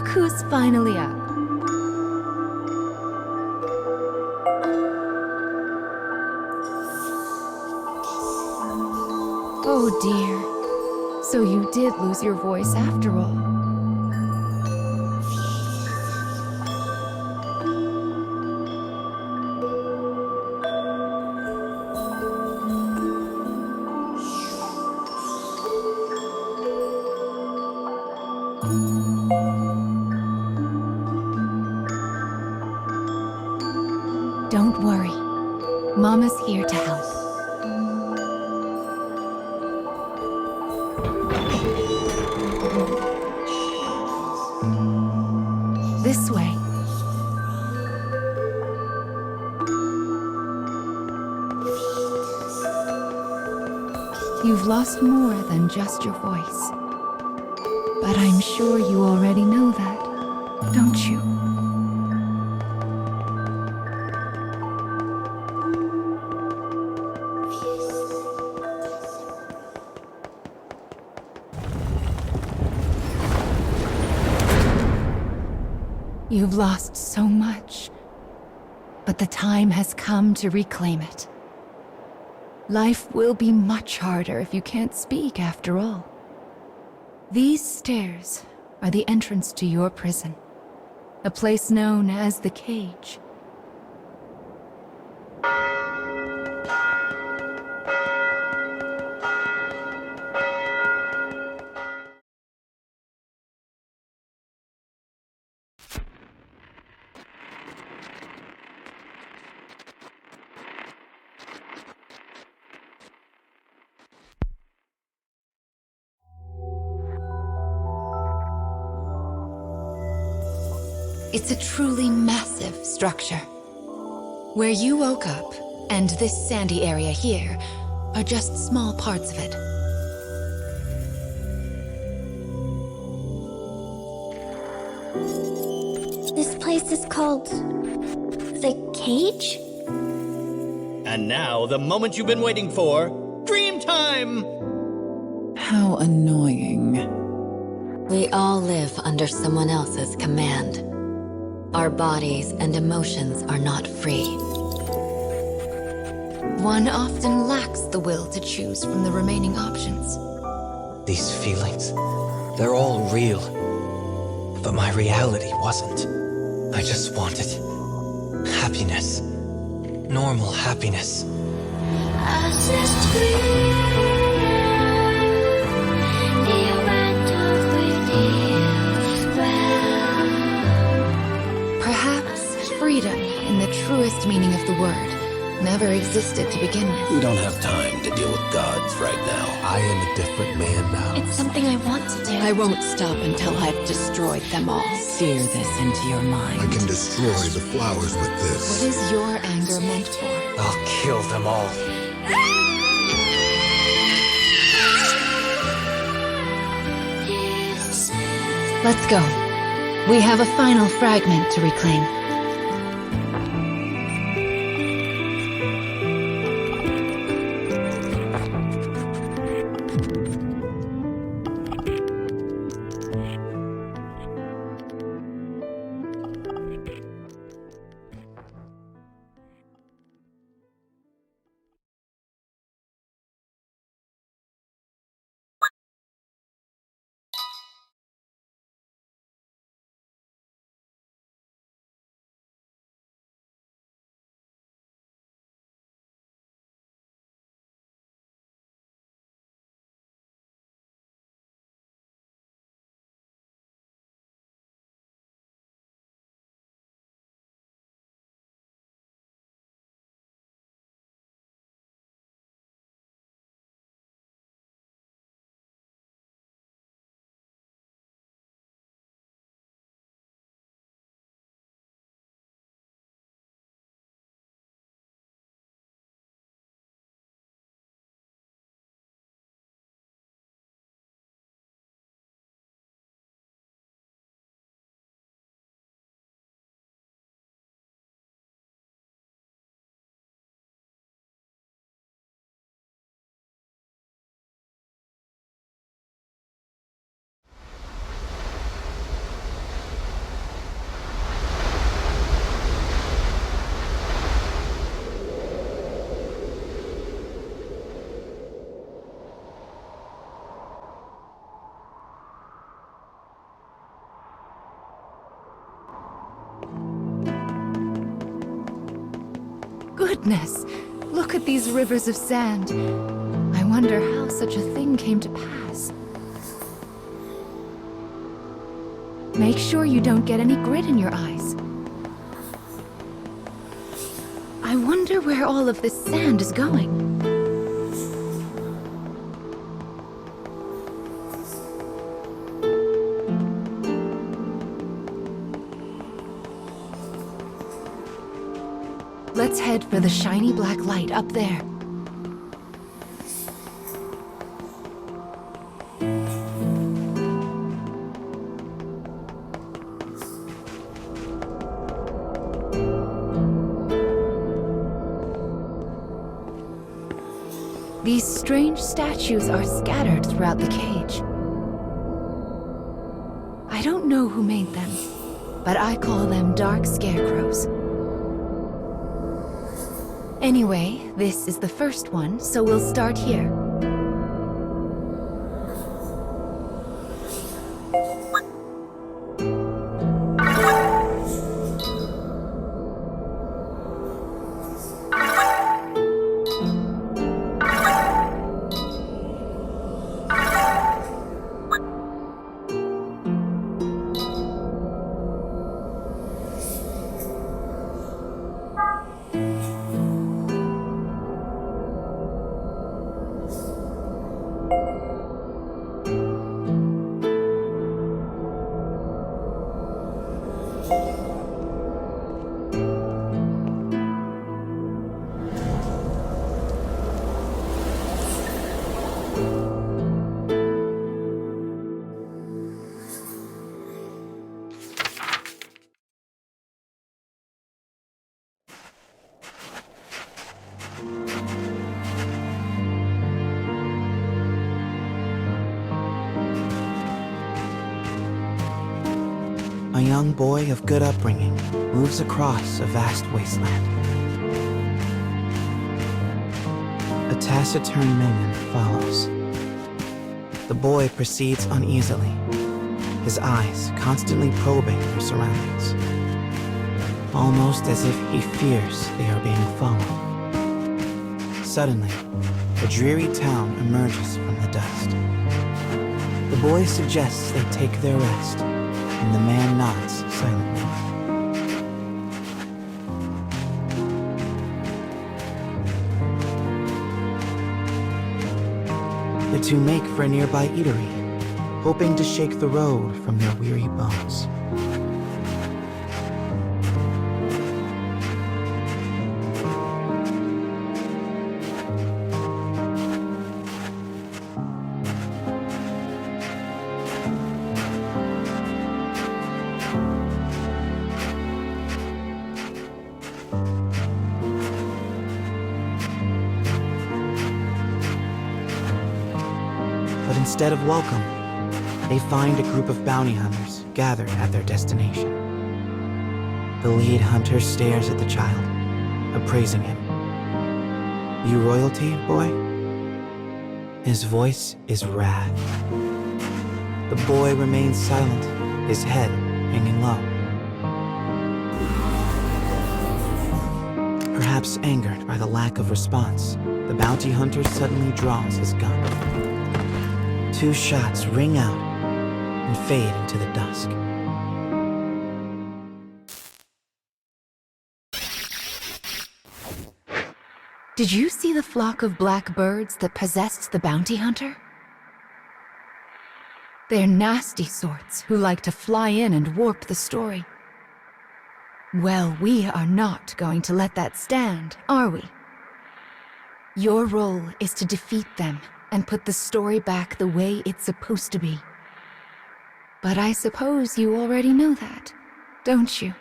who's finally up. Oh dear. So you did lose your voice after all. Don't worry. Mama's here to help. This way. You've lost more than just your voice. But I'm sure you already know that, don't you? You've lost so much, but the time has come to reclaim it. Life will be much harder if you can't speak after all. These stairs are the entrance to your prison, a place known as the Cage. It's a truly massive structure. Where you woke up, and this sandy area here, are just small parts of it. This place is called... the Cage? And now, the moment you've been waiting for, dream time! How annoying. We all live under someone else's command. Our bodies and emotions are not free. One often lacks the will to choose from the remaining options. These feelings, they're all real. But my reality wasn't. I just wanted happiness. Normal happiness. Perhaps freedom, in the truest meaning of the word, never existed to begin with. We don't have time to deal with gods right now. I am a different man now. It's something I want to do. I won't stop until I've destroyed them all. Sear this into your mind. I can destroy the flowers with What this. is your anger meant for? I'll kill them all. Let's go. We have a final fragment to reclaim. goodness! Look at these rivers of sand. I wonder how such a thing came to pass. Make sure you don't get any grit in your eyes. I wonder where all of this sand is going. Let's head for the shiny black light up there. These strange statues are scattered throughout the cage. I don't know who made them, but I call them dark scarecrows. Anyway, this is the first one, so we'll start here. A young boy of good upbringing moves across a vast wasteland. A taciturn minion follows. The boy proceeds uneasily, his eyes constantly probing their surroundings, almost as if he fears they are being followed. Suddenly, a dreary town emerges from the dust. The boy suggests they take their rest, and the man nods silently. The two make for a nearby eatery, hoping to shake the road from their weary bones. But instead of welcome, they find a group of bounty hunters gathered at their destination. The lead hunter stares at the child, appraising him. "You royalty, boy?" His voice is wrath. The boy remains silent, his head hanging low. Perhaps angered by the lack of response, the bounty hunter suddenly draws his gun. 2 shots ring out and fade into the dusk. Did you see the flock of black birds that possessed the bounty hunter? They're nasty sorts who like to fly in and warp the story. Well, we are not going to let that stand, are we? Your role is to defeat them and put the story back the way it's supposed to be. But I suppose you already know that, don't you?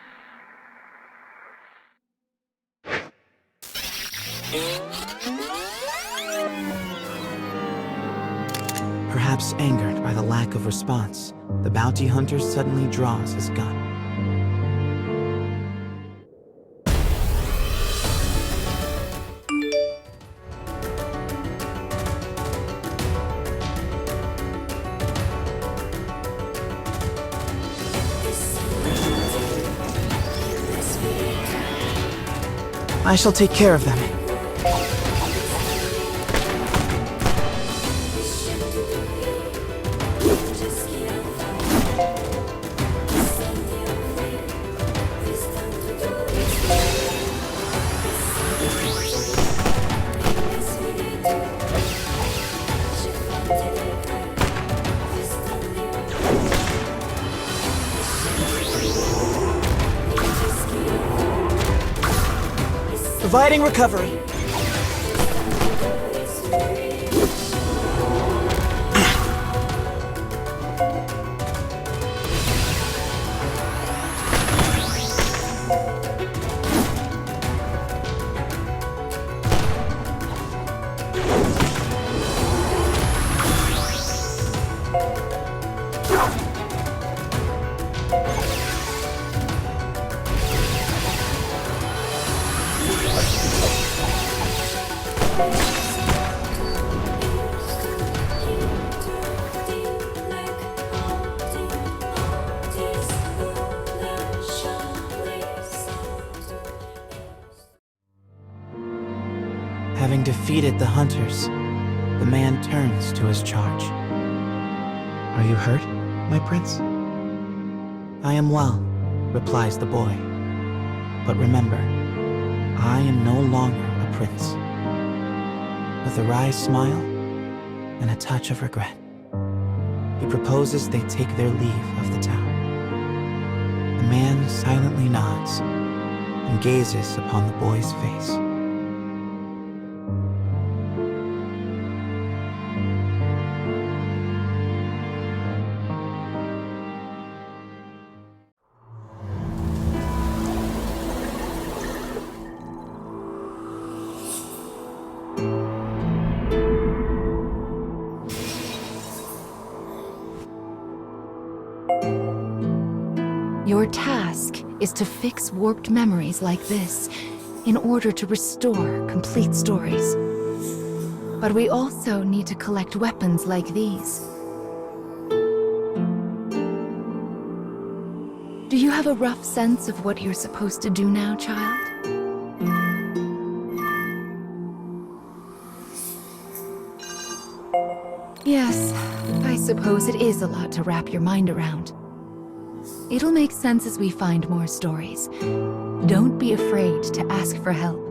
Perhaps angered by the lack of response, the bounty hunter suddenly draws his gun. I shall take care of them. Providing recovery. Having defeated the hunters, the man turns to his charge. Are you hurt, my prince? I am well, replies the boy. But remember, I am no longer a prince. With a wry smile and a touch of regret, he proposes they take their leave of the town. The man silently nods and gazes upon the boy's face. Your task is to fix warped memories like this in order to restore complete stories. But we also need to collect weapons like these. Do you have a rough sense of what you're supposed to do now, child? Yes, I suppose it is a lot to wrap your mind around. It'll make sense as we find more stories. Don't be afraid to ask for help.